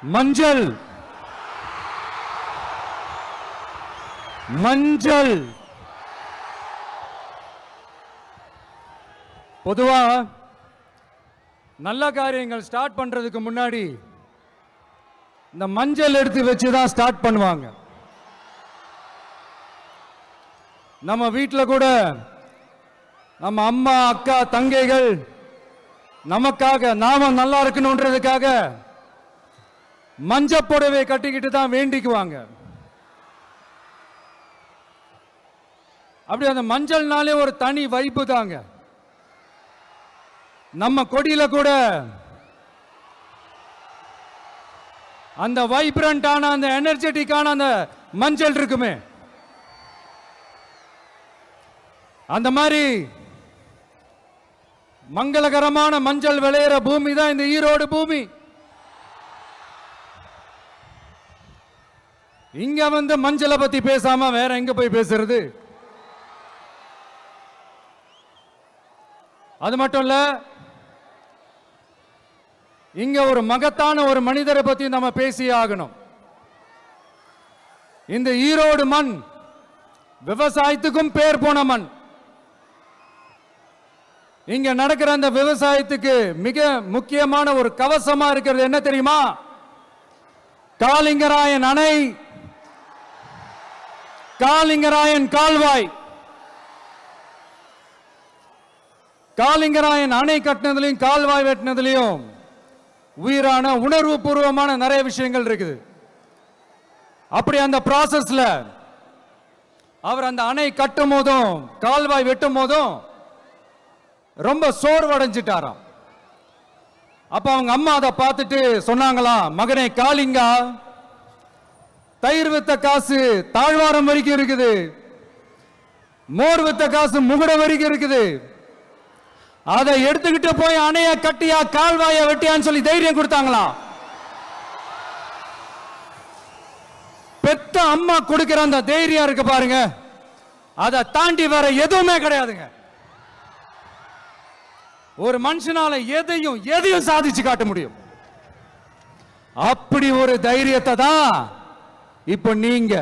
மஞ்சள் மஞ்சள் பொதுவா நல்ல காரியங்கள் ஸ்டார்ட் பண்றதுக்கு முன்னாடி இந்த மஞ்சள் எடுத்து வச்சு தான் ஸ்டார்ட் பண்ணுவாங்க. நம்ம வீட்டில் கூட நம்ம அம்மா அக்கா தங்கைகள் நமக்காக நாம நல்லா இருக்கணும்ன்றதுக்காக மஞ்சள் புடவை கட்டிக்கிட்டு தான் வேண்டிக்குவாங்க. அப்படி அந்த மஞ்சள்னாலே ஒரு தனி வைப்பு தாங்க. நம்ம கொடியில கூட அந்த வைப்ரண்டான அந்த எனர்ஜெட்டிக்கான அந்த மஞ்சள் இருக்குமே, அந்த மாதிரி மங்களகரமான மஞ்சள் விளையிற பூமி தான் இந்த ஈரோடு பூமி. இங்க வந்து மஞ்சளை பத்தி பேசாம வேற எங்க போய் பேசுறது? அது மட்டும் இல்ல, இங்க ஒரு மகத்தான ஒரு மனிதரை பத்தி நம்ம பேசியே ஆகணும். இந்த ஈரோடு மண் விவசாயத்துக்கும் பேர் போன மண். இங்க நடக்கிற அந்த விவசாயத்துக்கு மிக முக்கியமான ஒரு கவசமா இருக்கிறது என்ன தெரியுமா? காலிங்கராயன் அணை, காலிங்கராயன் கால்வாய். காலிங்கராயன் அணை கட்டினதுலையும் கால்வாய் வெட்டினதுலையும் உயிரான உணர்வு பூர்வமான நிறைய விஷயங்கள் இருக்குது. அப்படி அந்த ப்ராசஸ்ல அவர் அந்த அணை கட்டும் போதும் கால்வாய் வெட்டும் போதும் ரொம்ப சோர்வடைஞ்சிட்டாராம். அப்ப அவங்க அம்மா அதை பார்த்துட்டு சொன்னாங்களாம், மகனே காளிங்கா, தயிர் வித்த காசு தாழ்வாரம் வரைக்கும் இருக்குது, மோர் வித்த காசு முகுடம் வரைக்கும் இருக்குது, அதை எடுத்துக்கிட்டு போய் அணைய கட்டியா கால்வாய வெட்டியான்னு சொல்லி தைரியம் கொடுத்தாங்களாம். பெத்த அம்மா கொடுக்கிற அந்த தைரியம் இருக்கு பாருங்க, அதை தாண்டி வேற எதுவுமே கிடையாதுங்க. ஒரு மனுஷனால எதையும் சாதிச்சு காட்ட முடியும். அப்படி ஒரு தைரியத்தை தான் இப்ப நீங்க,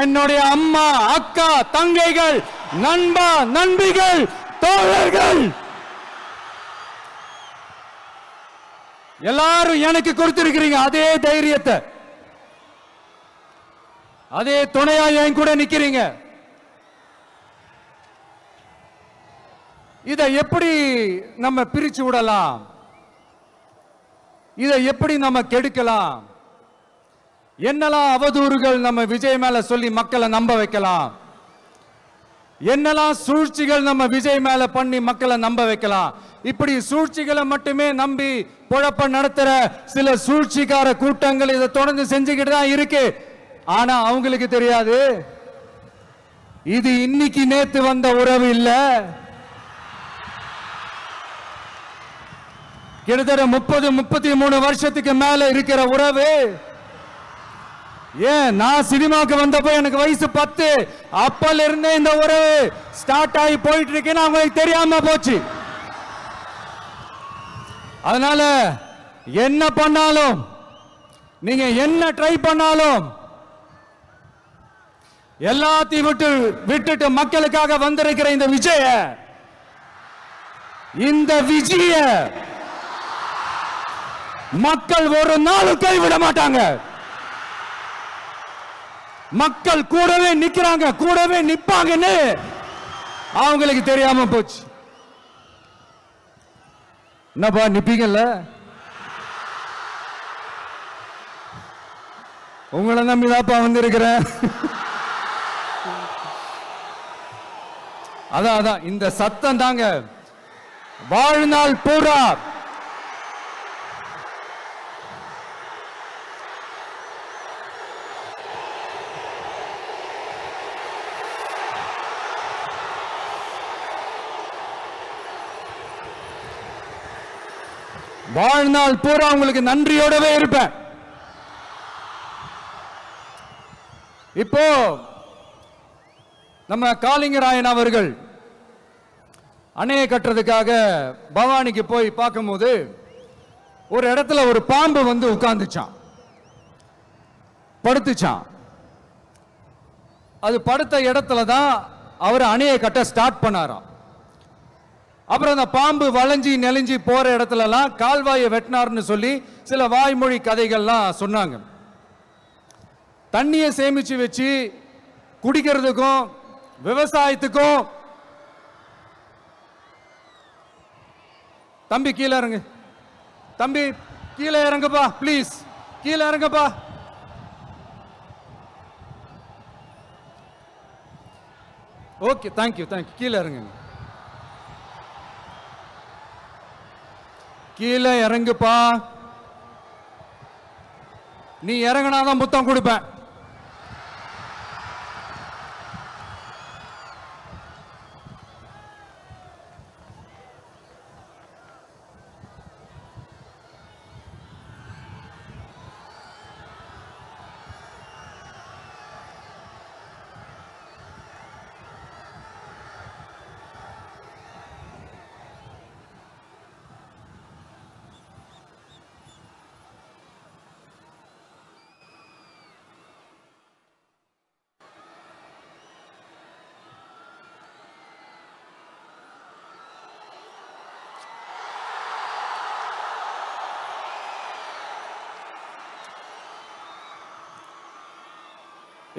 என்னுடைய அம்மா அக்கா தங்கைகள் நண்பா நண்பிகள் தோழர்கள் எல்லாரும் எனக்கு கொடுத்திருக்கிறீங்க. அதே தைரியத்தை, அதே துணையா என் கூட நிக்கிறீங்க. இதை எப்படி நம்ம பிரிச்சு விடலாம்? இதை எப்படி நம்ம கெடுக்கலாம்? என்னெல்லாம் அவதூறுகள் நம்ம விஜய் மேல சொல்லி மக்களை நம்ப வைக்கலாம்? என்னெல்லாம் சூழ்ச்சிகள் நம்ம விஜய் மேல பண்ணி மக்களை நம்ப வைக்கலாம்? இப்படி சூழ்ச்சிகளை மட்டுமே நம்பி பொழப்ப நடத்துற சில சூழ்ச்சிக்கார கூட்டங்கள் இதை தொடர்ந்து செஞ்சுக்கிட்டு தான் இருக்கு. ஆனா அவங்களுக்கு தெரியாது, இது இன்னைக்கு நேத்து வந்த உறவு இல்ல. கிட்டத்தட்ட 30-33 வருஷத்துக்கு மேல இருக்கிற உறவு. ஏன், நான் சினிமாக்கு வந்தப்போ எனக்கு வயசு 10, அப்பல இருந்தே இந்த உறவு ஸ்டார்ட் ஆகி போயிட்டு இருக்கேன்னு அவங்களுக்கு தெரியாம போச்சு. அதனால என்ன பண்ணாலும், நீங்க என்ன ட்ரை பண்ணாலும், எல்லாத்தையும் விட்டுட்டு மக்களுக்காக வந்திருக்கிற இந்த விஜய மக்கள் ஒரு நாளும் கைவிட மாட்டாங்க. மக்கள் கூடவே நிக்கிறாங்க, கூடவே நிப்பாங்கன்னு அவங்களுக்கு தெரியாம போச்சு. என்னப்பா நிப்பீங்கல்ல? உங்களை நம்பிதாப்பா வந்திருக்கிறேன். அதான் இந்த சத்தம் தாங்க வாழ்நாள் பூரா உங்களுக்கு நன்றியோடவே இருப்பேன். இப்போ நம்ம காளிங்கராயன் அவர்கள் அணையை கட்டுறதுக்காக பவானிக்கு போய் பார்க்கும்போது ஒரு இடத்துல ஒரு பாம்பு வந்து உட்கார்ந்துச்சான், படுத்துச்சான். அது படுத்த இடத்துல தான் அவர் அணையை கட்ட ஸ்டார்ட் பண்ணாராம். அப்புறம் அந்த பாம்பு வளைஞ்சி நெளிஞ்சி போற இடத்துலலாம் கால்வாயை வெட்டினார்னு சொல்லி சில வாய்மொழி கதைகள்லாம் சொன்னாங்க. தண்ணியை சேமிச்சு வச்சு குடிக்கிறதுக்கும் விவசாயத்துக்கும். தம்பி கீழே இறங்கு, தம்பி கீழே இறங்குப்பா, ப்ளீஸ் கீழே இறங்குப்பா. Okay, thank you thank you. கீழே இறங்குங்க, கீழே இறங்குப்பா. நீ இறங்கினாதான் முத்தம் கொடுப்பேன்.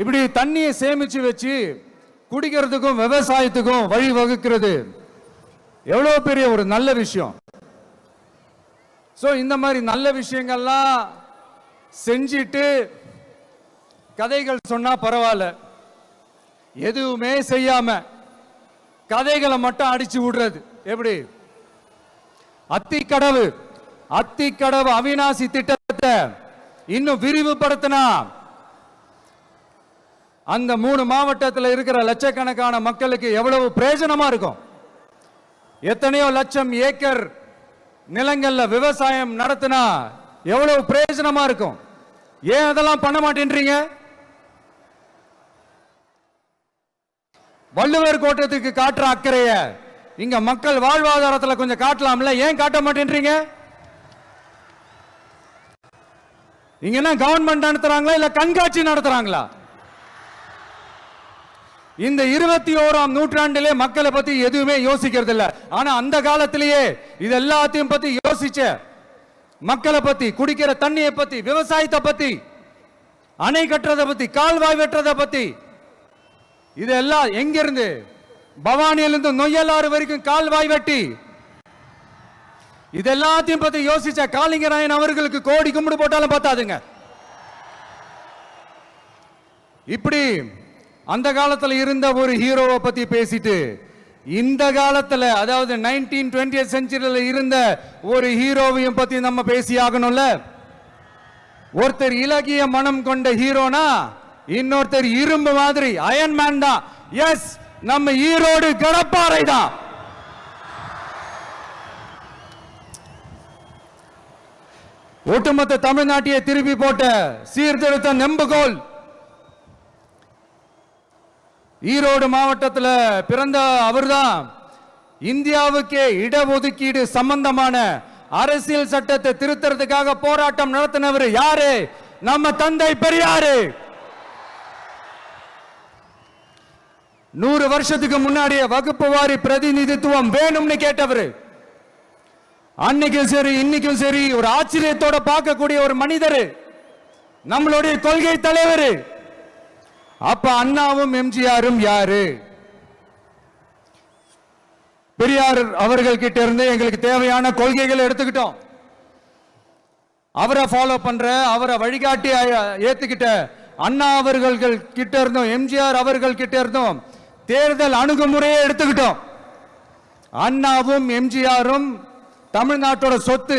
இப்படி தண்ணியை சேமிச்சு வச்சு குடிக்கிறதுக்கும் விவசாயத்துக்கும் வழி வகுக்கிறது எவ்வளவு பெரிய ஒரு நல்ல விஷயம். சோ இந்த மாதிரி நல்ல விஷயங்கள்லாம் செஞ்சிட்டு கதைகள் சொன்னா பரவாயில்ல, எதுவுமே செய்யாம கதைகளை மட்டும் அடிச்சு விடுறது எப்படி? அத்திக்கடவு அவிநாசி திட்டத்தை இன்னும் விரிவுபடுத்தினா அந்த 3 மாவட்டத்தில் இருக்கிற லட்சக்கணக்கான மக்களுக்கு எவ்வளவு பிரயோஜனமா இருக்கும். எத்தனையோ லட்சம் ஏக்கர் நிலங்கள்ல விவசாயம் நடத்தினா எவ்வளவு பிரயோஜனமா இருக்கும். ஏன் அதெல்லாம் பண்ண மாட்டேன்றீங்க? வள்ளுவர் கோட்டத்துக்கு காட்டுற அக்கறைய இங்க மக்கள் வாழ்வாதாரத்தில் கொஞ்சம் காட்டலாம்ல, ஏன் காட்ட மாட்டேன்றீங்க? இங்க என்ன கவர்மெண்ட் நடத்துறாங்களா இல்ல கண்காட்சி நடத்துறாங்களா? இந்த 21ஆம் நூற்றாண்டிலே மக்களை பத்தி எதுவுமே யோசிக்கிறது இல்ல. ஆனா அந்த காலத்திலேயே இது எல்லாத்தையும் பத்தி யோசிச்ச மக்களை பத்தி, குடிக்கிற தண்ணியை பத்தி, விவசாயத்தை பத்தி, அணை கட்டுறதை பத்தி, கால்வாய் வெட்டுறதை பத்தி, இதெல்லாம் எங்கிருந்து? பவானியிலிருந்து நொய்யலாறு வரைக்கும் கால்வாய் வெட்டி இதெல்லாத்தையும் பத்தி யோசிச்ச காளிங்கராயன் அவர்களுக்கு கோடி கும்பிடு போட்டாலும் பார்த்தாதுங்க. இப்படி அந்த காலத்துல இருந்த ஒரு ஹீரோவை பத்தி பேசிட்டு இந்த காலத்துல, அதாவது 1920th செஞ்சுரியில இருந்த ஒரு ஹீரோவையும் பத்தி நம்ம பேசி ஆகணும்ல. ஒருத்தர் இலகிய மனம் கொண்ட ஹீரோனா இன்னொருத்தர் இரும்பு மாதிரி அயன்மேன் தான். எஸ், நம்ம ஈரோடு கடப்பாறை தான். ஒட்டுமொத்த தமிழ்நாட்டையே திருப்பி போட்ட சீர்திருத்த நெம்புகோல். ஈரோடு மாவட்டத்தில் பிறந்த அவர்தான் இந்தியாவுக்கே இடஒதுக்கீடு சம்பந்தமான அரசியல் சட்டத்தை திருத்தறதுக்காக போராட்டம் நடத்தினவர் யாரு? நம்ம தந்தை பெரியாரு. 100 வருஷத்துக்கு முன்னாடியே வகுப்பு வாரி பிரதிநிதித்துவம் வேணும்னு கேட்டவர். அன்னைக்கும் சரி இன்னைக்கும் சரி ஒரு ஆச்சரியத்தோட பார்க்கக்கூடிய ஒரு மனிதர், நம்மளுடைய கொள்கை தலைவர். அப்ப அண்ணாவும் எம்ஜிஆரும் யாரு? பெரியார் அவர்கள் கிட்ட இருந்து எங்களுக்கு தேவையான கொள்கைகளை எடுத்துக்கிட்டோம். அவரை ஃபாலோ பண்ற, அவரை வழிகாட்டி ஏத்துக்கிட்ட அண்ணா அவர்கள் கிட்ட இருந்தோம், எம்ஜிஆர் அவர்கள் கிட்ட இருந்தோம் தேர்தல் அணுகுமுறையை எடுத்துக்கிட்டோம். அண்ணாவும் எம்ஜிஆரும் தமிழ்நாட்டோட சொத்து.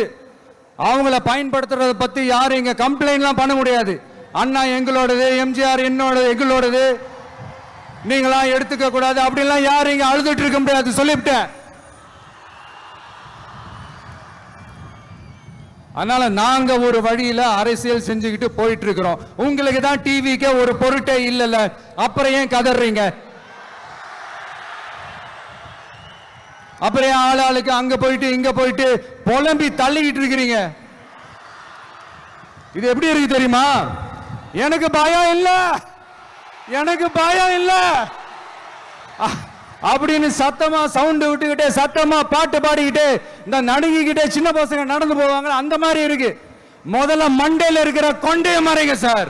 அவங்கள பயன்படுத்துறத பத்தி யாரும் இங்க கம்ப்ளைண்ட்லாம் பண்ண முடியாது. அண்ணா எங்களோடது, எம்ஜிஆர் என்னோட எங்களோடது, நீங்களா எடுத்துக்க கூடாது அப்படிலாம் யாரும் இங்க அழுதுட்டு இருக்க முடியாது, சொல்லிவிட்டேன். அதனால நாங்க ஒரு வழியில அரசியல் செஞ்சுக்கிட்டு போயிட்டு இருக்கிறோம். உங்களுக்கு தான் டிவிக்கு ஒரு பொருட்டே இல்லைல்ல, அப்புறம் ஏன் கதறீங்க? அப்புறம் ஆளாளுக்கு அங்க போயிட்டு இங்க போயிட்டு புலம்பி தள்ளிக்கிட்டு இருக்கிறீங்க. இது எப்படி இருக்கு தெரியுமா? எனக்கு பயம் இல்ல, எனக்கு பயம் இல்ல அப்படின்னு சத்தமா சவுண்ட் விட்டுக்கிட்டே சத்தமா பாட்டு பாடிக்கிட்டே இந்த நடுங்கிக்கிட்டே சின்ன பசங்க நடந்து போவாங்க. அந்த மாதிரி இருக்கு. முதல்ல மண்டையில இருக்கிற கொண்டைய மறைங்க சார்.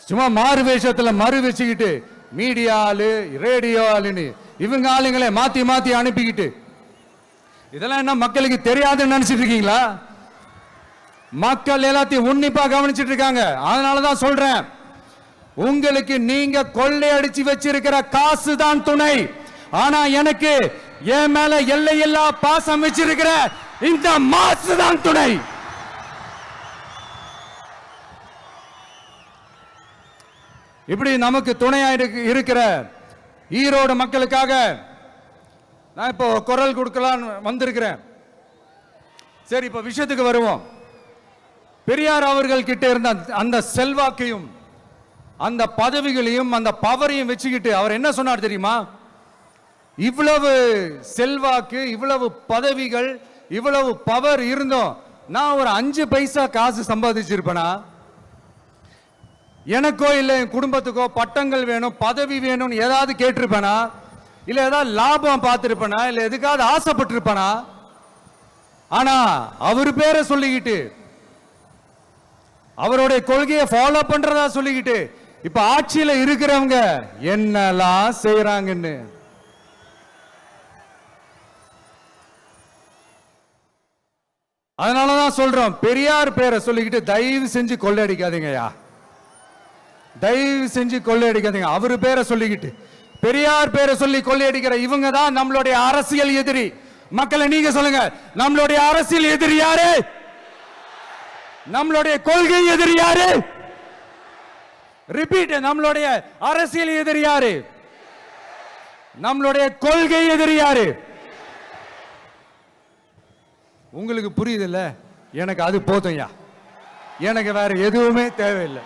சும்மா மாறு வேஷத்துல மறு வச்சுக்கிட்டு மீடியா ஆளு ரேடியோ ஆளுன்னு இவங்க ஆளுங்களே மாத்தி மாத்தி அனுப்பிக்கிட்டு இதெல்லாம் என்ன மக்களுக்கு தெரியாதுன்னு நினைச்சிட்டு இருக்கீங்களா? மக்கள் எல்லாத்தையும் உன்னிப்பா கவனிச்சிட்டு இருக்காங்க. அதனாலதான் சொல்றேன், உங்களுக்கு நீங்க கொள்ளையடிச்சு வச்சிருக்கிற காசு தான் துணை. ஆனா எனக்கு என் மேல எல்லையில்லா பாசம் வச்சிருக்கிற இந்த மாசு தான் துணை. இப்படி நமக்கு துணையா இருக்கிற ஈரோடு மக்களுக்காக நான் இப்போ குரல் கொடுக்கலான்னு வந்திருக்கிறேன். சரி, இப்ப விஷயத்துக்கு வருவோம். பெரியார் அவர்கள் கிட்ட இருந்த அந்த செல்வாக்கையும் அந்த பதவிகளையும் அந்த பவரையும் வச்சுக்கிட்டு அவர் என்ன சொன்னார் தெரியுமா? இவ்வளவு செல்வாக்கு, இவ்வளவு பதவிகள், இவ்வளவு பவர் இருந்தோம் நான் ஒரு 5 பைசா காசு சம்பாதிச்சிருப்பேனா? எனக்கோ இல்ல என் குடும்பத்துக்கோ பட்டங்கள் வேணும், பதவி வேணும்னு ஏதாவது கேட்டிருப்பேனா? இல்ல ஏதாவது லாபம் பார்த்திருப்பேனா? இல்ல எதுக்காவது ஆசைப்பட்டிருப்பேனா? ஆனா அவர் பேரை சொல்லிக்கிட்டு அவருடைய கொள்கையை ஃபாலோ பண்றதா சொல்லிக்கிட்டு இப்ப ஆட்சியில இருக்கிறவங்க என்னெல்லாம் செய்யறாங்கன்னு அதனாலதான் சொல்றோம், பெரியார் பேரை சொல்லிக்கிட்டு தயவு செஞ்சு கொள்ளையடிக்காதீங்கயா, தயவு செஞ்சு கொள்ளையடிக்காதீங்க. அவரு பேரை சொல்லிக்கிட்டு பெரியார் பேரை சொல்லி கொள்ளையடிக்கிற இவங்க தான் நம்மளுடைய அரசியல் எதிரி. மக்களை நீங்க சொல்லுங்க, நம்மளுடைய அரசியல் எதிரி யாரு? நம்மளுடைய கொள்கை எதிரி யாரு? ரிப்பீட், நம்மளுடைய அரசியல் எதிரி யாரு? நம்மளுடைய கொள்கை எதிரி யாரு? உங்களுக்கு புரியுது இல்ல? எனக்கு அது போதும்யா, எனக்கு வேற எதுவுமே தேவையில்லை.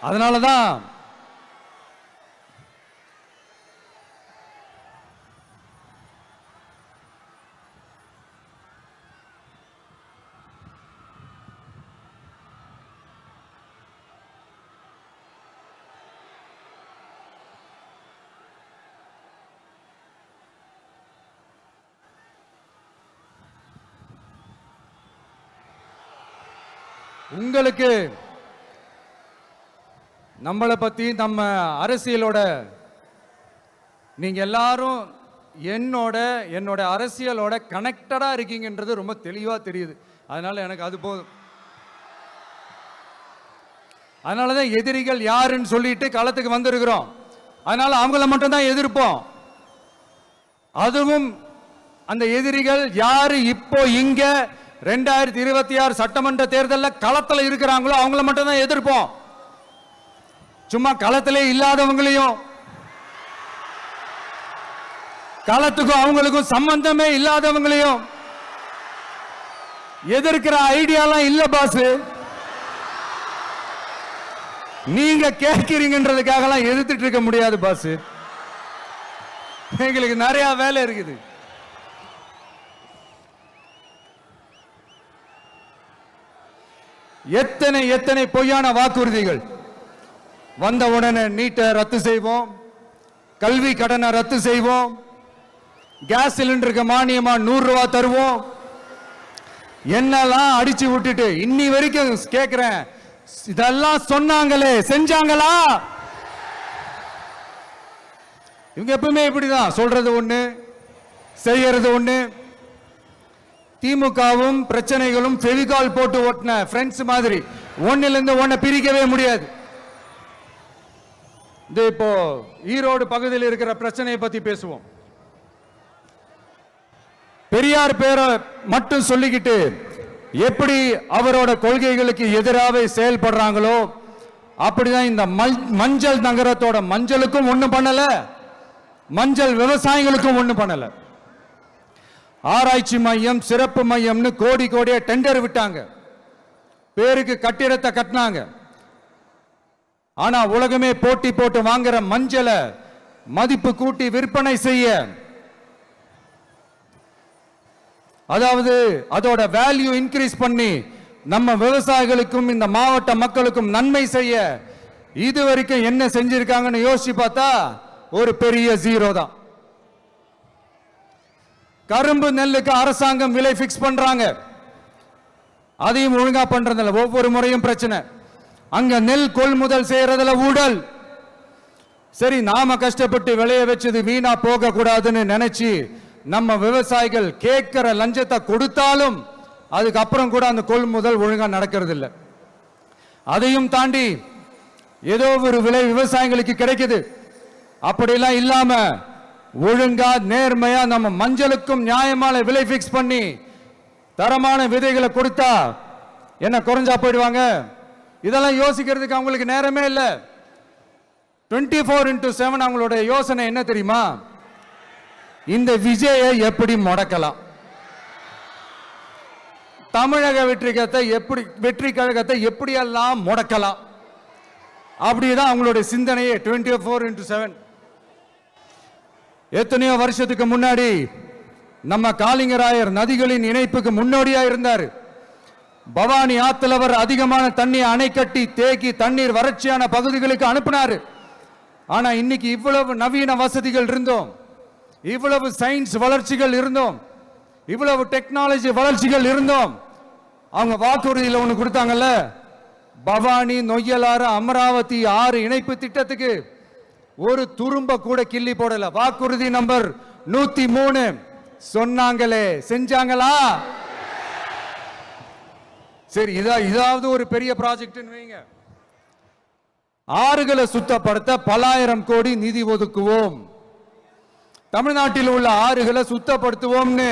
அதனாலதான் உங்களுக்கு நம்மளை பத்தி நம்ம அரசியலோட நீங்க எல்லாரும் என்னோட அரசியலோட கனெக்டடா இருக்கீங்கன்றது ரொம்ப தெளிவா தெரியுது. அதனால எனக்கு அது போதும். அதனாலதான் எதிரிகள் யாருன்னு சொல்லிட்டு களத்துக்கு வந்திருக்கிறோம். அதனால அவங்கள மட்டும் தான் எதிர்ப்போம். அதுவும் அந்த எதிரிகள் யாரு இப்போ இங்க 2026 சட்டமன்ற தேர்தலில் களத்துல இருக்கிறாங்களோ அவங்கள மட்டும் தான் எதிர்ப்போம். சும்மா களத்திலே இல்லாதவங்களையும், களத்துக்கும் அவங்களுக்கும் சம்பந்தமே இல்லாதவங்களையும் எதிர்க்கிற ஐடியாலாம் இல்ல பாஸ். நீங்க கேட்கிறீங்கன்றதுக்காக எல்லாம் எதிர்த்துட்டு இருக்க முடியாது பாஸ். எங்களுக்கு நிறைய வேலை இருக்குது. எத்தனை எத்தனை பொய்யான வாக்குறுதிகள். வந்த உடனே நீட்டை ரத்து செய்வோம், கல்வி கடனை ரத்து செய்வோம், கேஸ் சிலிண்டருக்கு மானியமா 100 ரூபாய் தருவோம், என்னெல்லாம் அடிச்சு விட்டுட்டு இன்னி வரைக்கும் கேட்கிறேன், இதெல்லாம் சொன்னாங்களே செஞ்சாங்களா? இவங்க எப்பவுமே இப்படிதான், சொல்றது ஒண்ணு செய்யறது ஒண்ணு. திமுகவும் பிரச்சனைகளும் ஃபெவிகால் போட்டு ஓட்டின ஃப்ரெண்ட்ஸ் மாதிரி ஒன்னிலிருந்து ஒன்ன பிரிக்கவே முடியாது. இப்போ ஈரோடு பகுதியில் இருக்கிற பிரச்சனையை பத்தி பேசுவோம். பெரியார் பேரை மட்டும் சொல்லிக்கிட்டு எப்படி அவரோட கொள்கைகளுக்கு எதிராக செயல்படுறாங்களோ அப்படிதான் இந்த மஞ்சள் நகரத்தோட மஞ்சளுக்கும் ஒண்ணும் பண்ணல, மஞ்சள் விவசாயிகளுக்கும் ஒண்ணும் பண்ணல. ஆராய்ச்சி மையம், சிறப்பு மையம்னு கோடி கோடியா டெண்டர் விட்டாங்க, பேருக்கு கட்டிடத்தை கட்டினாங்க. ஆனா உலகமே போட்டி போட்டு வாங்குற மஞ்சளை மதிப்பு கூட்டி விற்பனை செய்ய, அதாவது அதோட வேல்யூ இன்க்ரீஸ் பண்ணி நம்ம விவசாயிகளுக்கும் இந்த மாவட்ட மக்களுக்கும் நன்மை செய்ய இதுவரைக்கும் என்ன செஞ்சிருக்காங்கன்னு யோசிச்சு பார்த்தா ஒரு பெரிய ஜீரோ தான். கரும்பு நெல்லுக்கு அரசாங்கம் விலை பிக்ஸ் பண்றாங்க, அதையும் ஒழுங்கா பண்றதில்ல. ஒவ்வொரு முறையும் பிரச்சனை. அங்க நெல் கொள்முதல் செய்யறதுல ஊழல். சரி, நாம கஷ்டப்பட்டு விளைய வச்சது வீணா போக கூடாதுன்னு நினைச்சு நம்ம விவசாயிகள் கேட்கிற லஞ்சத்தை கொடுத்தாலும் அதுக்கப்புறம் கூட அந்த கொள்முதல் ஒழுங்கா நடக்கிறது இல்லை. அதையும் தாண்டி ஏதோ ஒரு விலை விவசாயிகளுக்கு கிடைக்குது. அப்படிலாம் இல்லாம ஒழுங்கா நேர்மையா நம்ம மஞ்சளுக்கும் நியாயமான விலை பிக்ஸ் பண்ணி தரமான விதைகளை கொடுத்தா என்ன குறைஞ்சா போயிடுவாங்க? இதெல்லாம் யோசிக்கிறதுக்கு அவங்களுக்கு நேரமே இல்லை. 24/7 அவங்களுடைய யோசனை என்ன தெரியுமா? இந்த விஜயை எப்படி முடக்கலாம், தமிழக வெற்றி கழகத்தை எப்படியெல்லாம் முடக்கலாம், அப்படிதான் அவங்களுடைய சிந்தனையே 24/7. எத்தனையோ வருஷத்துக்கு முன்னாடி நம்ம காளிங்கராயர் நதிகளின் இணைப்புக்கு முன்னோடியா இருந்தார். பவானி ஆத்துல அவர் அதிகமான தண்ணீர் அணை கட்டி தேக்கி தண்ணீர் வறட்சியான பகுதிகளுக்கு அனுப்பினார். ஆனா இன்னைக்கு இவ்வளவு நவீன வசதிகள் இருந்தோம், இவ்வளவு சயின்ஸ் வளர்ச்சிகள் இருந்தோம், இவ்வளவு டெக்னாலஜி வளர்ச்சிகள் இருந்தோம், அவங்க வாக்குறுதியில் ஒன்று கொடுத்தாங்கல்ல, பவானி நொய்யலாறு அமராவதி 6 இணைப்பு திட்டத்துக்கு ஒரு துரும்ப கூட கிள்ளி போடல. வாக்குறுதி நம்பர் 103 சொன்னாங்களே, செஞ்சாங்களா? சரி, இதாவது ஒரு பெரிய ப்ராஜெக்ட் வைங்க. ஆறுகளை சுத்தப்படுத்த பல்லாயிரம் கோடி நிதி ஒதுக்குவோம், தமிழ்நாட்டில் உள்ள ஆறுகளை சுத்தப்படுத்துவோம்னு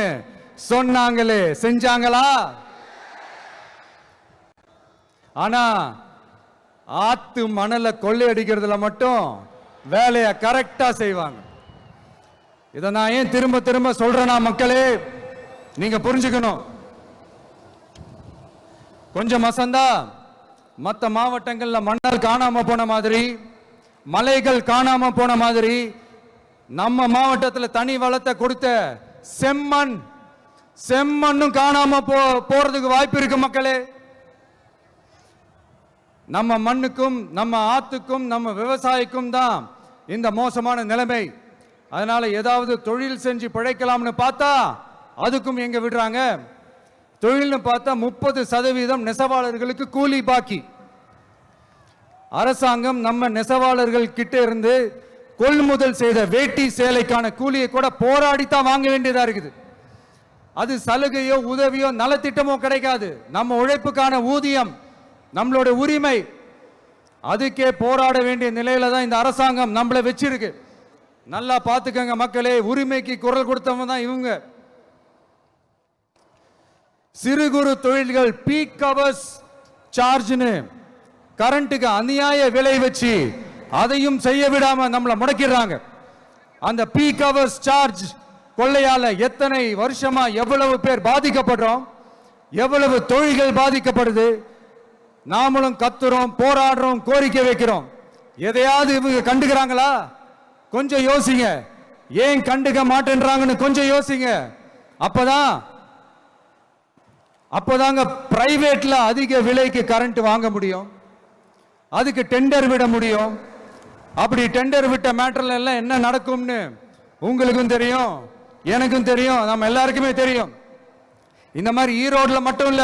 சொன்னாங்களே, செஞ்சாங்களா? ஆனா ஆத்து மணலை கொள்ளையடிக்கிறதுல மட்டும் வேலையை கரெக்டா செய்வாங்க. இதை நான் ஏன் திரும்ப திரும்ப சொல்றேன்னா, மக்களே நீங்க புரிஞ்சுக்கணும். கொஞ்சம் மசந்தா மற்ற மாவட்டங்கள்ல மணல் காணாம போன மாதிரி, மலைகள் காணாம போன மாதிரி, நம்ம மாவட்டத்தில் தனி வளத்தை கொடுத்த செம்மண்ணும் காணாம போறதுக்கு வாய்ப்பு இருக்கு மக்களே. நம்ம மண்ணுக்கும் நம்ம ஆத்துக்கும் நம்ம விவசாயிக்கும் தான் இந்த மோசமான நிலைமை. அதனால ஏதாவது தொழில் செஞ்சு பிழைக்கலாம்னு பார்த்தா அதுக்கும் எங்க விடுறாங்க? தொழில்னு பார்த்தா 30% நெசவாளர்களுக்கு கூலி பாக்கி. அரசாங்கம் நம்ம நெசவாளர்கள் கிட்ட இருந்து கொள்முதல் செய்த வேட்டி சேலைக்கான கூலியை கூட போராடித்தான் வாங்க வேண்டியதா இருக்குது. அது சலுகையோ உதவியோ நலத்திட்டமோ கிடைக்காது. நம்ம உழைப்புக்கான ஊதியம், நம்மளோட உரிமை, அதுக்கே போராட வேண்டிய நிலையில தான் இந்த அரசாங்கம் நம்மளை வச்சிருக்கு. நல்லா பார்த்துக்கங்க மக்களே, உரிமைக்கு குரல் கொடுத்தவங்க தான் இவங்க. சிறு குறு தொழில்கள் பீக் ஹவர்ஸ் சார்ஜ்னு கரண்ட்டுக்கு அநியாய விலை வச்சு அதையும் செய்ய விடாம நம்மளை முடக்கிறாங்க. அந்த பீக் ஹவர்ஸ் சார்ஜ் கொள்ளையால எத்தனை வருஷமா எவ்வளவு பேர் பாதிக்கப்படுறோம், எவ்வளவு தொழில்கள் பாதிக்கப்படுது. நாமளும் கத்துறோம், போராடுறோம், கோரிக்கை வைக்கிறோம். எதையாவது இவங்க கண்டுக்கிறாங்களா? கொஞ்சம் யோசிங்க. ஏன் கண்டுக்க மாட்டேன்றாங்கன்னு கொஞ்சம் யோசிங்க. அப்பதாங்க பிரைவேட்ல அதிக விலைக்கு கரண்ட் வாங்க முடியும், அதுக்கு டெண்டர் விட முடியும். அப்படி டெண்டர் விட்ட மேட்டர்ல எல்லாம் என்ன நடக்கும்னு உங்களுக்கும் தெரியும், எனக்கும் தெரியும், நம்ம எல்லாருக்குமே தெரியும். இந்த மாதிரி ஈரோடுல மட்டும் இல்ல,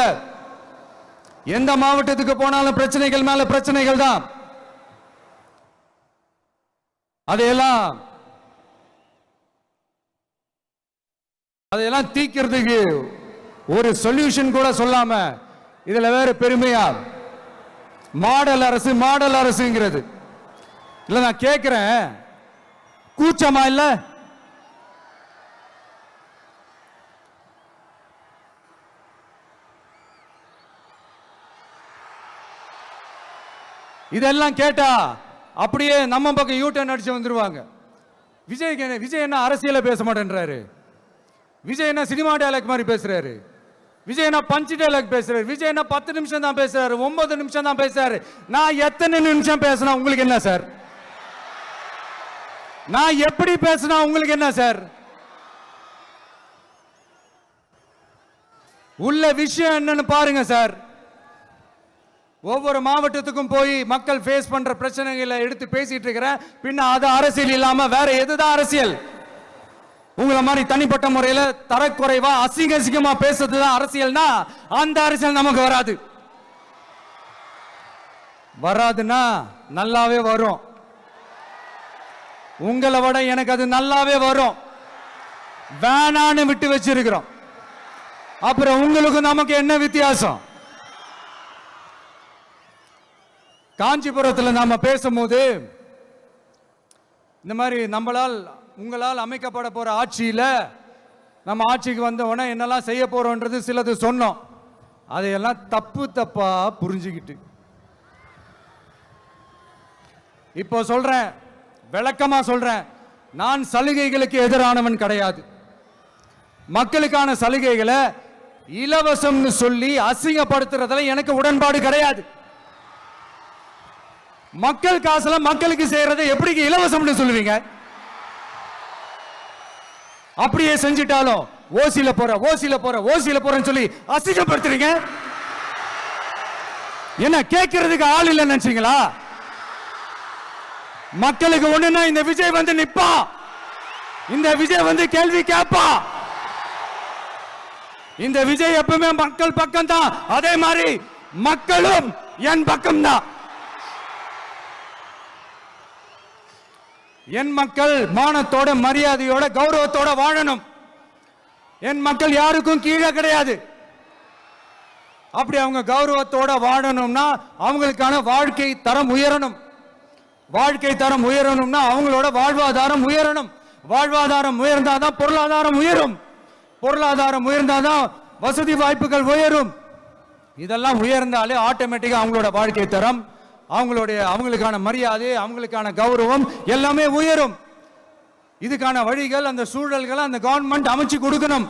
எந்த மாவட்டத்துக்கு போனாலும் பிரச்சனைகள் மேல பிரச்சனைகள் தான். அதையெல்லாம் தீக்கிறதுக்கு ஒரு சொல்யூஷன் கூட சொல்லாம இதுல வேற பெருமையா மாடல் அரசுங்கிறது இல்ல. நான் கேட்கிறேன், கூச்சமா இல்ல? இதெல்லாம் கேட்டா அப்படியே நம்ம பக்கம் யூட்டர்ன் அடிச்சு வந்துருவாங்க. விஜய் என்ன அரசியல பேச மாட்டேன்றாரு, விஜய் என்ன சினிமா டயலாக் மாதிரி பேசுறாரு, விஜயனா பஞ்ச் டைலாக் பேசுறாரு, விஜயனா 10 நிமிஷம் தான் பேசுறாரு, 9 நிமிஷம் தான் பேசுறாரு. நான் எத்தனை நிமிஷம் பேசினா உங்களுக்கு என்ன சார்? நான் எப்படி பேசினா உங்களுக்கு என்ன சார்? உள்ள விஷயம் என்னன்னு பாருங்க சார். ஒவ்வொரு மாவட்டத்துக்கும் போய் மக்கள் ஃபேஸ் பண்ற பிரச்சனைகளை எடுத்து பேசிட்டு இருக்கிறேன். பின்ன அது அரசியல் இல்லாம வேற எதுதான் அரசியல்? உங்களை மாதிரி தனிப்பட்ட முறையில் தரக்குறைவா அசிங்கமா பேசுறதுதான் அரசியல்னா அந்த அரசியல் நமக்கு வராது. வராதுன்னா நல்லாவே வரும். உங்களை விட எனக்கு அது நல்லாவே வரும். வேணான்னு விட்டு வச்சிருக்கிறோம். அப்புறம் உங்களுக்கு நமக்கு என்ன வித்தியாசம்? காஞ்சிபுரத்தில் நாம பேசும்போது இந்த மாதிரி உங்களால் அமைக்கப்பட போற ஆட்சியில நம்ம ஆட்சிக்கு வந்த உடனே என்னெல்லாம் செய்ய போறோம்ன்றது சிலது சொன்னோம். அதையெல்லாம் தப்பா புரிஞ்சுக்கிட்டு இப்போ சொல்றேன், விளக்கமா சொல்றேன். நான் சலுகைகளுக்கு எதிரானவன் கிடையாது. மக்களுக்கான சலுகைகளை இலவசம்னு சொல்லி அசிங்கப்படுத்துறதுல எனக்கு உடன்பாடு கிடையாது. மக்கள் காசுல மக்களுக்கு செய்யறதை எப்படி இலவசம்னு சொல்லுவீங்க? அப்படியே செஞ்சிட்டாலும் ஓசில போறேன்னு சொல்லி அசிங்கப்படுத்துறீங்க. என்ன கேட்கறதுக்கு ஆள் இல்லைன்னு நினைச்சீங்களா? மக்களுக்கு ஒண்ணுன்னா இந்த விஜய் வந்து நிப்பா, இந்த விஜய் வந்து கேள்வி கேட்பா. இந்த விஜய் எப்பவுமே மக்கள் பக்கம் தான், அதே மாதிரி மக்களும் என் பக்கம் தான். என் மக்கள் மானத்தோட மரியாதையோட கௌரவத்தோட வாழணும். என் மக்கள் யாருக்கும் கீழே கிடையாது. அப்படி அவங்க கௌரவத்தோட வாழணும்னா அவங்களுக்கான வாழ்க்கை தரம் உயரணும். வாழ்க்கை தரம் உயரணும்னா அவங்களோட வாழ்வாதாரம் உயரணும். வாழ்வாதாரம் உயர்ந்தாதான் பொருளாதாரம் உயரும். பொருளாதாரம் உயர்ந்தாதான் வசதி வாய்ப்புகள் உயரும். இதெல்லாம் உயர்ந்தாலே ஆட்டோமேட்டிக்கா அவங்களோட வாழ்க்கை தரம், அவங்களுக்கான மரியாதை, அவங்களுக்கான கௌரவம் எல்லாமே உயரும். இதுக்கான வழிகள், அந்த சூழல்களை அந்த கவர்மெண்ட் அமைச்சு கொடுக்கணும்.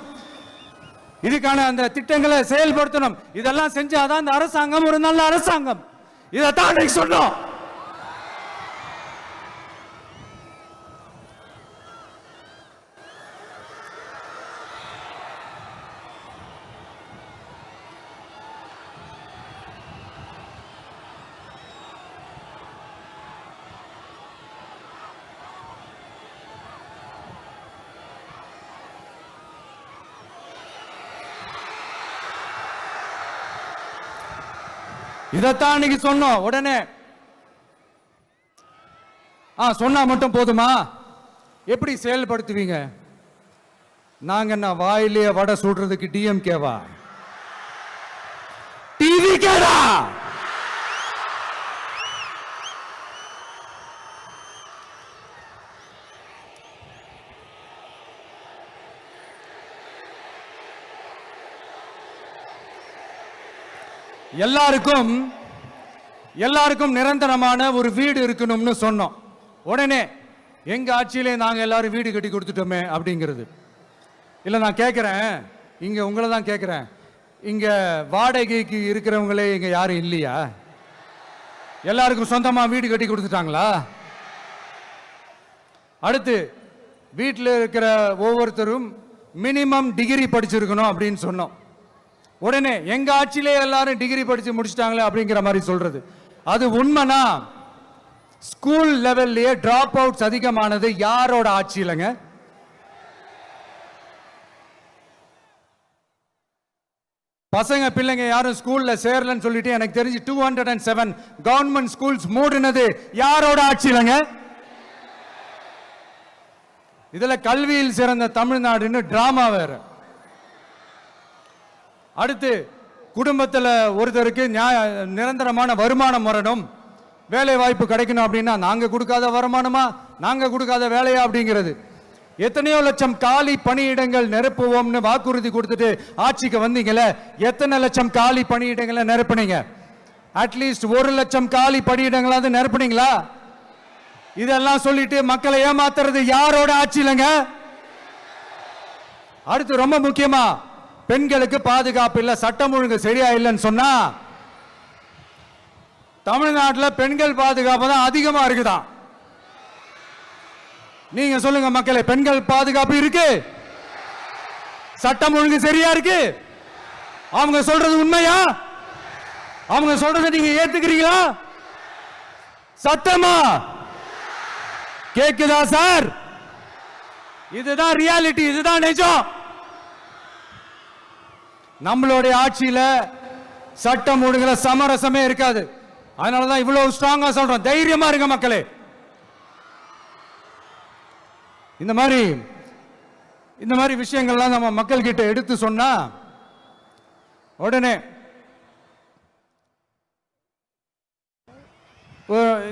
இதுக்கான அந்த திட்டங்களை செயல்படுத்தணும். இதெல்லாம் செஞ்சாதான் இந்த அரசாங்கம் ஒரு நல்ல அரசாங்கம். இதைத்தான் சொன்னோம். இதைத்தான் இன்னைக்கு சொன்னோம். உடனே சொன்னா மட்டும் போதுமா? எப்படி செயல்படுத்துவீங்க? நாங்க என்ன வாயிலேயே வடை சுடுறதுக்கு டிஎம்கேவா? டிவிகேடா? எல்லாருக்கும் நிரந்தரமான ஒரு வீடு இருக்கணும்னு சொன்னோம். உடனே எங்க ஆட்சியிலே நாங்க எல்லாரும் வீடு கட்டி கொடுத்துட்டோமே அப்படிங்கிறது இல்ல. நான் கேட்கிறேன், இங்க உங்களை தான் கேட்கிறேன், இங்க வாடகைக்கு இருக்கிறவங்களே இங்க யாரும் இல்லையா? எல்லாருக்கும் சொந்தமா வீடு கட்டி கொடுத்துட்டாங்களா? அடுத்து வீட்டில் இருக்கிற ஒவ்வொருத்தரும் மினிமம் டிகிரி படிச்சிருக்கணும் அப்படின்னு சொன்னோம். உடனே எங்க ஆட்சியிலே எல்லாரும் டிகிரி படிச்சு முடிச்சிட்டாங்களே அப்படிங்கிற மாதிரி சொல்றது அது உண்மைனா? ஸ்கூல் லெவல்லையே டிராப் அவுட்ஸ் அதிகமானது யாரோட ஆட்சியிலங்க? பசங்க பிள்ளைங்க யாரும் ஸ்கூல்ல சேரலன்னு சொல்லிட்டு எனக்கு தெரிஞ்சு 207 கவர்மெண்ட் ஸ்கூல்ஸ் மூடினது யாரோட ஆட்சியிலங்க? இதுல கல்வியில் சிறந்த தமிழ்நாடுன்னு டிராமா வேற. அடுத்து குடும்பத்தில் ஒருத்தருக்கு நிரந்தரமான வருமானம் வரணும், வேலை வாய்ப்பு கிடைக்கணும் அப்படின்னா நாங்க கொடுக்காத வருமானமா, நாங்க கொடுக்காத வேலையா அப்படிங்கிறது. எத்தனையோ லட்சம் காலி பணியிடங்கள் நிரப்புவோம்னு வாக்குறுதி கொடுத்துட்டு ஆட்சிக்கு வந்தீங்கல்ல, எத்தனை லட்சம் காலி பணியிடங்களை நிரப்புனீங்க? அட்லீஸ்ட் 1 லட்சம் காலி பணியிடங்களாவது நிரப்புனீங்களா? இதெல்லாம் சொல்லிட்டு மக்களை ஏமாத்துறது யாரோட ஆட்சியிலங்க? அடுத்து ரொம்ப முக்கியமா பெண்களுக்கு பாதுகாப்பு இல்ல, சட்டம் ஒழுங்கு சரியா இல்லைன்னு சொன்னா தமிழ்நாட்டில் பெண்கள் பாதுகாப்பு தான் அதிகமா இருக்குதான். நீங்க சொல்லுங்க மக்களே, பெண்கள் பாதுகாப்பு இருக்கு, சட்டம் ஒழுங்கு சரியா இருக்கு? அவங்க சொல்றது உண்மையா? அவங்க சொல்றதை நீங்க ஏத்துக்கிறீங்களா? சத்தமா கேக்குதா சார்? இதுதான் ரியாலிட்டி, இதுதான் நிஜம். நம்மளுடைய ஆட்சியில சட்டம் ஒழுங்குல சமரசமே இருக்காது. அதனாலதான் இவ்வளவு ஸ்ட்ராங்கா சொல்றோம், தைரியமா இருங்க மக்களே. இந்த மாதிரி விஷயங்கள்லாம் நம்ம மக்கள் கிட்ட எடுத்து சொன்னா உடனே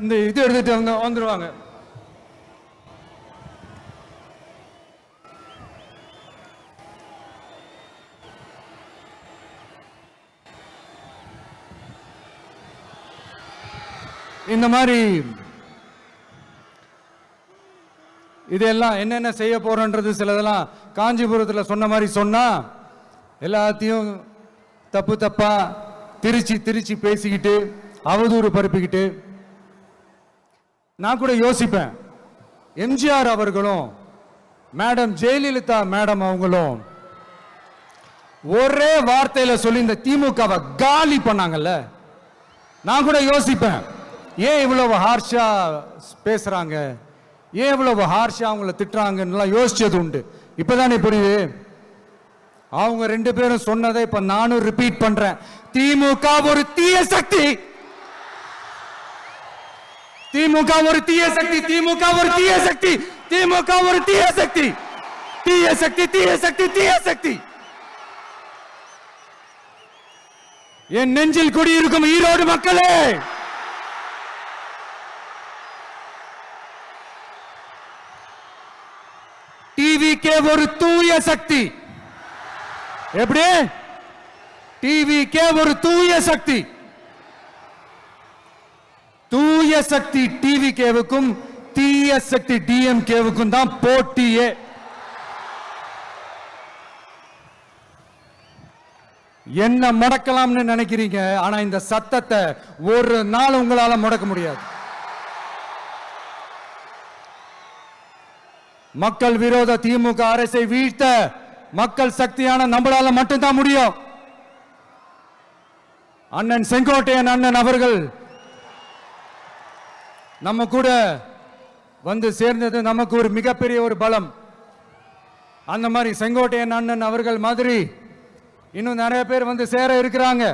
இந்த இது எடுத்துட்டு வந்துருவாங்க. இந்த மாதிரி இதெல்லாம் என்னென்ன செய்ய போறோன்றது சிலதெல்லாம் காஞ்சிபுரத்தில் சொன்ன மாதிரி சொன்னா எல்லாத்தையும் தப்பா திருச்சி பேசிக்கிட்டு அவதூறு பரப்பிக்கிட்டு. நான் கூட யோசிப்பேன், எம்ஜிஆர் அவர்களும் மேடம் ஜெயலலிதா மேடம் அவங்களும் ஒரே வார்த்தையில சொல்லி இந்த திமுகவை காலி பண்ணாங்கல்ல. நான் கூட யோசிப்பேன், ஏன் இவ்வளவு ஹார்ஷா பேசுறாங்க, ஏன் இவ்வளவு ஹார்ஷா அவங்கள திட்டுறாங்கன்னு யோசிச்சது உண்டு. இப்பதானே புரியுது. அவங்க ரெண்டு பேரும் சொன்னதை இப்ப நானும் ரிப்பீட் பண்றேன். திமுக ஒரு தீய சக்தி, திமுக ஒரு தீய சக்தி, திமுக ஒரு தீய சக்தி, திமுக ஒரு தீய சக்தி, தீய சக்தி, தீய சக்தி, தீய சக்தி. என் நெஞ்சில் குடியிருக்கும் ஈரோடு மக்களே, டிவிகே ஒரு தூய சக்தி. எப்படி? டிவிகே ஒரு தூய சக்தி. தூய சக்தி டிவிகேவுக்கும் தீய சக்தி டிஎம்கேவுக்கும் தான் போட்டியே. என்ன முடக்கலாம்னு நினைக்கிறீங்க, ஆனா இந்த சத்தத்தை ஒரு நாள் உங்களால முடக்க முடியாது. மக்கள் விரோத திமுக அரசை வீழ்த்த மக்கள் சக்தியான நம்மளால மட்டும்தான் முடியும். அண்ணன் செங்கோட்டையன் அண்ணன் அவர்கள் நம்ம கூட வந்து சேர்ந்தது நமக்கு ஒரு மிகப்பெரிய ஒரு பலம். அந்த மாதிரி செங்கோட்டையன் அண்ணன் அவர்கள் மாதிரி இன்னும் நிறைய பேர் வந்து சேர இருக்கிறாங்க.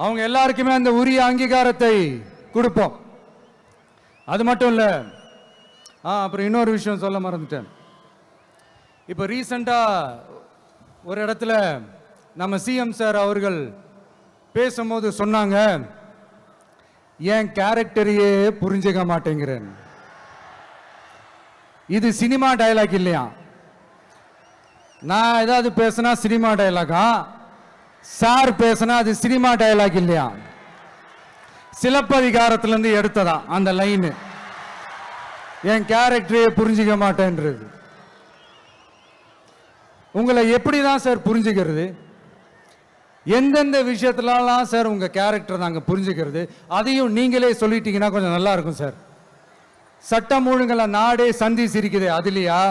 அவங்க எல்லாருக்குமே அந்த உரிய அங்கீகாரத்தை கொடுப்போம். அது மட்டும் இல்ல, அப்புறம் இன்னொரு விஷயம் சொல்ல மறந்துட்டேன். இப்ப ரீசெண்டா ஒரு இடத்துல நம்ம சிஎம் சார் அவர்கள் பேசும்போது சொன்னாங்க, என் கேரக்டரையே புரிஞ்சுக்க மாட்டேங்கிறேன். இது சினிமா டயலாக் இல்லையா? நான் ஏதாவது பேசினா சினிமா டயலாகா? சார் பேசினா அது சினிமா டயலாக் இல்லையா? சிலப்பதிகாரத்திலிருந்து எடுத்ததா அந்த லைன். என் கேரக்டரையே புரிஞ்சுக்க மாட்டேன்றது. உங்களை எப்படிதான் சார் புரிஞ்சுக்கிறது? எந்தெந்த விஷயத்துலலாம் சார் உங்க கேரக்டர் நாங்க புரிஞ்சுக்கிறது? அதையும் நீங்களே சொல்லிட்டீங்கன்னா கொஞ்சம் நல்லா இருக்கும் சார். சட்டம் ஒழுங்குல நாடே சந்தி சிரிக்குது அதுலயா?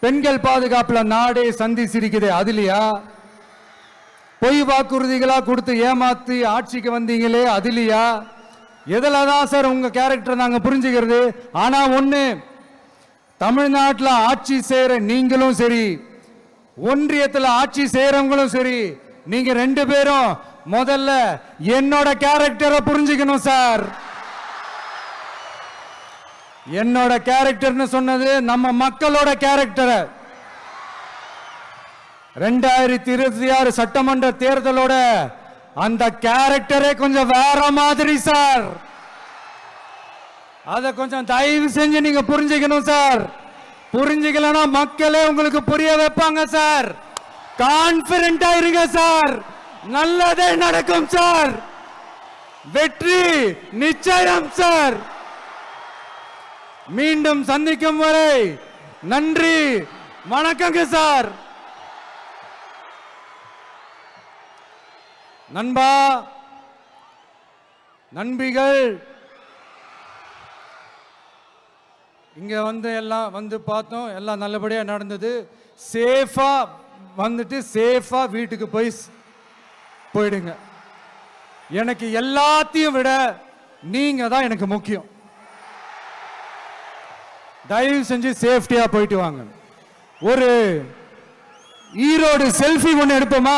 பெண்கள் பாதுகாப்புல நாடே சந்தி சிரிக்குது அதுலயா? பொய் வாக்குறுதிகளா கொடுத்து ஏமாத்தி ஆட்சிக்கு வந்தீங்களே அதுலயா? எதுலதான் சார் உங்க கேரக்டர் நாங்க புரிஞ்சுக்கிறது? ஆனா ஒண்ணு, தமிழ்நாட்டில் ஆட்சி செய்யற நீங்களும் சரி, ஒன்றியத்தில் ஆட்சி செய்யறவங்களும் சரி, நீங்க ரெண்டு பேரும் முதல்ல என்னோட கேரக்டரை புரிஞ்சுக்கணும் சார். என்னோட கேரக்டர்னு சொன்னது நம்ம மக்களோட கேரக்டர். 2026 சட்டமன்ற தேர்தலோட அந்த கேரக்டரே கொஞ்சம் வேற மாதிரி சார். அத கொஞ்சம் தயவு செஞ்சு நீங்க புரிஞ்சுக்கணும் சார். புரிஞ்சுக்கலனா மக்களே உங்களுக்கு புரிய வைப்பாங்க சார். கான்பிடென்ட்டா இருங்க சார், நல்லதே நடக்கும் சார். வெற்றி நிச்சயம் சார். மீண்டும் சந்திக்கும் வரை நன்றி, வணக்கங்க சார். நண்பா, நண்பிகள், இங்க வந்து எல்லாம் வந்து பார்த்தோம், எல்லாம் நல்லபடியா நடந்தது. சேஃபா வந்துட்டு சேஃபா வீட்டுக்கு போயிடுங்க. எனக்கு எல்லாத்தையும் விட நீங்க தான் எனக்கு முக்கியம். தயவு செஞ்சு சேஃப்டியா போயிட்டு வாங்க. ஒரு ஈரோடு செல்ஃபி ஒன்று எடுப்போமா?